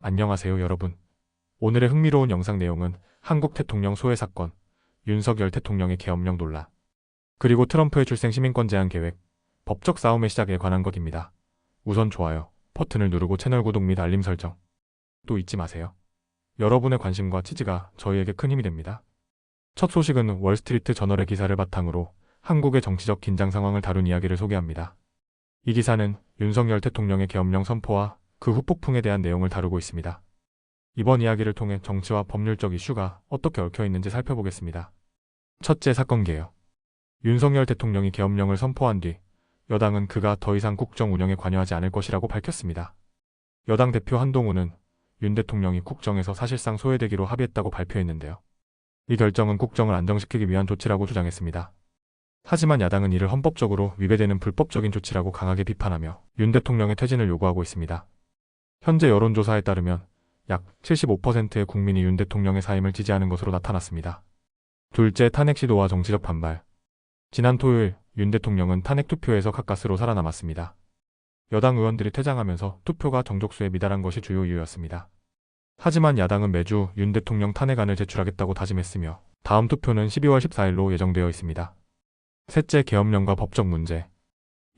안녕하세요 여러분. 오늘의 흥미로운 영상 내용은 한국 대통령 소외 사건, 윤석열 대통령의 계엄령 논란, 그리고 트럼프의 출생 시민권 제한 계획, 법적 싸움의 시작에 관한 것입니다. 우선 좋아요 버튼을 누르고 채널 구독 및 알림 설정 또 잊지 마세요. 여러분의 관심과 지지가 저희에게 큰 힘이 됩니다. 첫 소식은 월스트리트 저널의 기사를 바탕으로 한국의 정치적 긴장 상황을 다룬 이야기를 소개합니다. 이 기사는 윤석열 대통령의 계엄령 선포와 그 후 폭풍에 대한 내용을 다루고 있습니다. 이번 이야기를 통해 정치와 법률적 이슈가 어떻게 얽혀 있는지 살펴보겠습니다. 첫째, 사건 개요. 윤석열 대통령이 계엄령을 선포한 뒤 여당은 그가 더 이상 국정 운영에 관여하지 않을 것이라고 밝혔습니다. 여당 대표 한동훈은 윤 대통령이 국정에서 사실상 소외되기로 합의했다고 발표했는데요. 이 결정은 국정을 안정시키기 위한 조치라고 주장했습니다. 하지만 야당은 이를 헌법적으로 위배되는 불법적인 조치라고 강하게 비판하며 윤 대통령의 퇴진을 요구하고 있습니다. 현재 여론조사에 따르면 약 75%의 국민이 윤 대통령의 사임을 지지하는 것으로 나타났습니다. 둘째, 탄핵 시도와 정치적 반발. 지난 토요일 윤 대통령은 탄핵 투표에서 가까스로 살아남았습니다. 여당 의원들이 퇴장하면서 투표가 정족수에 미달한 것이 주요 이유였습니다. 하지만 야당은 매주 윤 대통령 탄핵안을 제출하겠다고 다짐했으며 다음 투표는 12월 14일로 예정되어 있습니다. 셋째, 계엄령과 법적 문제.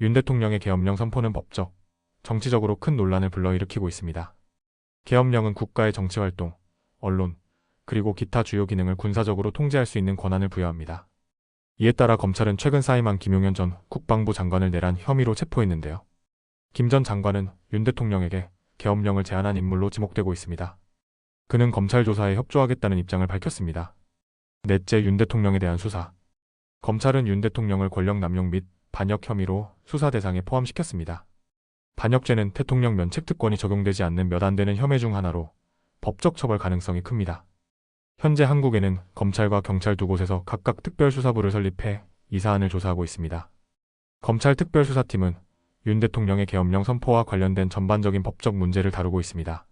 윤 대통령의 계엄령 선포는 법적, 정치적으로 큰 논란을 불러일으키고 있습니다. 계엄령은 국가의 정치활동, 언론, 그리고 기타 주요 기능을 군사적으로 통제할 수 있는 권한을 부여합니다. 이에 따라 검찰은 최근 사임한 김용현 전 국방부 장관을 내란 혐의로 체포했는데요. 김 전 장관은 윤 대통령에게 계엄령을 제안한 인물로 지목되고 있습니다. 그는 검찰 조사에 협조하겠다는 입장을 밝혔습니다. 넷째, 윤 대통령에 대한 수사. 검찰은 윤 대통령을 권력 남용 및 반역 혐의로 수사 대상에 포함시켰습니다. 반역죄는 대통령 면책 특권이 적용되지 않는 몇 안 되는 혐의 중 하나로 법적 처벌 가능성이 큽니다. 현재 한국에는 검찰과 경찰 두 곳에서 각각 특별수사부를 설립해 이 사안을 조사하고 있습니다. 검찰 특별수사팀은 윤 대통령의 계엄령 선포와 관련된 전반적인 법적 문제를 다루고 있습니다.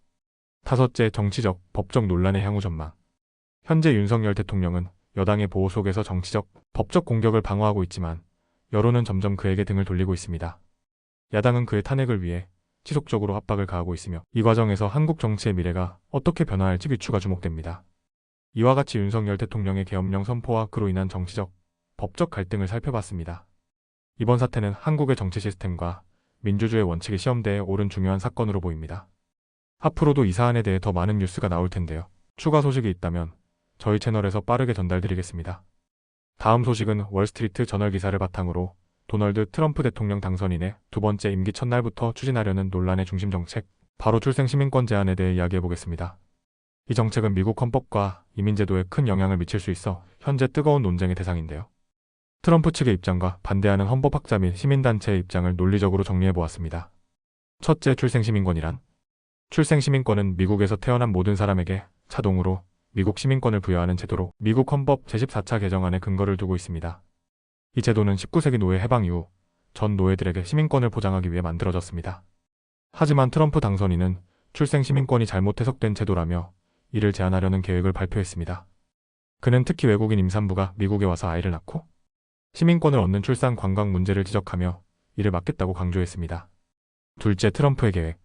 다섯째, 정치적, 법적 논란의 향후 전망. 현재 윤석열 대통령은 여당의 보호 속에서 정치적, 법적 공격을 방어하고 있지만 여론은 점점 그에게 등을 돌리고 있습니다. 야당은 그의 탄핵을 위해 지속적으로 압박을 가하고 있으며 이 과정에서 한국 정치의 미래가 어떻게 변화할지 귀추가 주목됩니다. 이와 같이 윤석열 대통령의 계엄령 선포와 그로 인한 정치적, 법적 갈등을 살펴봤습니다. 이번 사태는 한국의 정치 시스템과 민주주의 원칙이 시험대에 오른 중요한 사건으로 보입니다. 앞으로도 이 사안에 대해 더 많은 뉴스가 나올 텐데요. 추가 소식이 있다면 저희 채널에서 빠르게 전달드리겠습니다. 다음 소식은 월스트리트 저널 기사를 바탕으로 도널드 트럼프 대통령 당선인의 두 번째 임기 첫날부터 추진하려는 논란의 중심 정책, 바로 출생 시민권 제한에 대해 이야기해보겠습니다. 이 정책은 미국 헌법과 이민제도에 큰 영향을 미칠 수 있어 현재 뜨거운 논쟁의 대상인데요. 트럼프 측의 입장과 반대하는 헌법학자 및 시민단체의 입장을 논리적으로 정리해보았습니다. 첫째, 출생 시민권이란? 출생 시민권은 미국에서 태어난 모든 사람에게 자동으로 미국 시민권을 부여하는 제도로 미국 헌법 제14차 개정안에 근거를 두고 있습니다. 이 제도는 19세기 노예 해방 이후 전 노예들에게 시민권을 보장하기 위해 만들어졌습니다. 하지만 트럼프 당선인은 출생 시민권이 잘못 해석된 제도라며 이를 제한하려는 계획을 발표했습니다. 그는 특히 외국인 임산부가 미국에 와서 아이를 낳고 시민권을 얻는 출산 관광 문제를 지적하며 이를 막겠다고 강조했습니다. 둘째, 트럼프의 계획.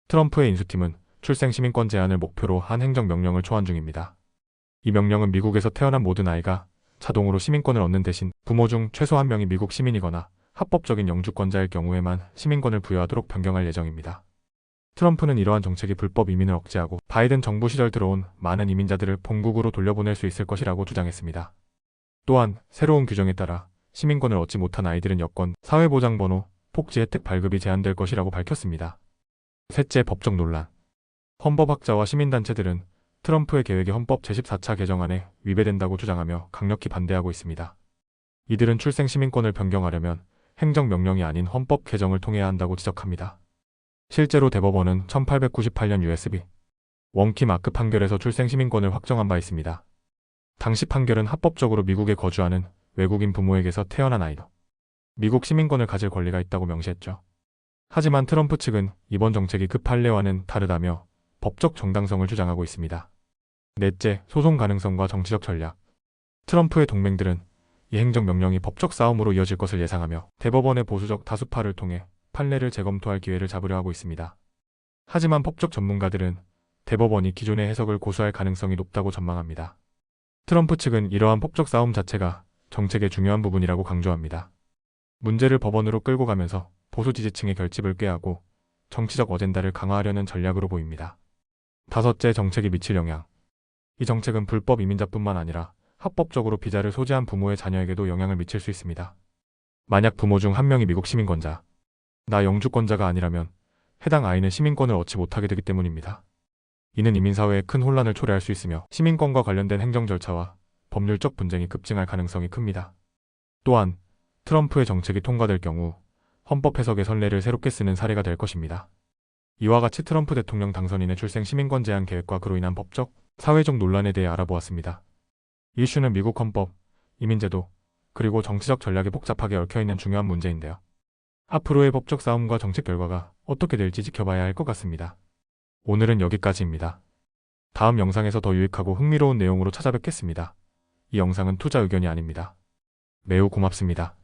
트럼프의 인수팀은 출생 시민권 제한을 목표로 한 행정명령을 초안 중입니다. 이 명령은 미국에서 태어난 모든 아이가 자동으로 시민권을 얻는 대신 부모 중 최소 한 명이 미국 시민이거나 합법적인 영주권자일 경우에만 시민권을 부여하도록 변경할 예정입니다. 트럼프는 이러한 정책이 불법 이민을 억제하고 바이든 정부 시절 들어온 많은 이민자들을 본국으로 돌려보낼 수 있을 것이라고 주장했습니다. 또한 새로운 규정에 따라 시민권을 얻지 못한 아이들은 여권, 사회보장번호, 복지 혜택 발급이 제한될 것이라고 밝혔습니다. 셋째, 법적 논란. 헌법학자와 시민단체들은 트럼프의 계획이 헌법 제14차 개정안에 위배된다고 주장하며 강력히 반대하고 있습니다. 이들은 출생 시민권을 변경하려면 행정명령이 아닌 헌법 개정을 통해야 한다고 지적합니다. 실제로 대법원은 1898년 USB 원키 마크 판결에서 출생 시민권을 확정한 바 있습니다. 당시 판결은 합법적으로 미국에 거주하는 외국인 부모에게서 태어난 아이도 미국 시민권을 가질 권리가 있다고 명시했죠. 하지만 트럼프 측은 이번 정책이 그 판례와는 다르다며 법적 정당성을 주장하고 있습니다. 넷째, 소송 가능성과 정치적 전략. 트럼프의 동맹들은 이 행정명령이 법적 싸움으로 이어질 것을 예상하며 대법원의 보수적 다수파를 통해 판례를 재검토할 기회를 잡으려 하고 있습니다. 하지만 법적 전문가들은 대법원이 기존의 해석을 고수할 가능성이 높다고 전망합니다. 트럼프 측은 이러한 법적 싸움 자체가 정책의 중요한 부분이라고 강조합니다. 문제를 법원으로 끌고 가면서 보수 지지층의 결집을 꾀하고 정치적 어젠다를 강화하려는 전략으로 보입니다. 다섯째, 정책이 미칠 영향. 이 정책은 불법 이민자뿐만 아니라 합법적으로 비자를 소지한 부모의 자녀에게도 영향을 미칠 수 있습니다. 만약 부모 중 한 명이 미국 시민권자, 나 영주권자가 아니라면 해당 아이는 시민권을 얻지 못하게 되기 때문입니다. 이는 이민사회에 큰 혼란을 초래할 수 있으며 시민권과 관련된 행정 절차와 법률적 분쟁이 급증할 가능성이 큽니다. 또한 트럼프의 정책이 통과될 경우 헌법 해석의 선례를 새롭게 쓰는 사례가 될 것입니다. 이와 같이 트럼프 대통령 당선인의 출생 시민권 제한 계획과 그로 인한 법적, 사회적 논란에 대해 알아보았습니다. 이 이슈는 미국 헌법, 이민제도, 그리고 정치적 전략에 복잡하게 얽혀있는 중요한 문제인데요. 앞으로의 법적 싸움과 정책 결과가 어떻게 될지 지켜봐야 할 것 같습니다. 오늘은 여기까지입니다. 다음 영상에서 더 유익하고 흥미로운 내용으로 찾아뵙겠습니다. 이 영상은 투자 의견이 아닙니다. 매우 고맙습니다.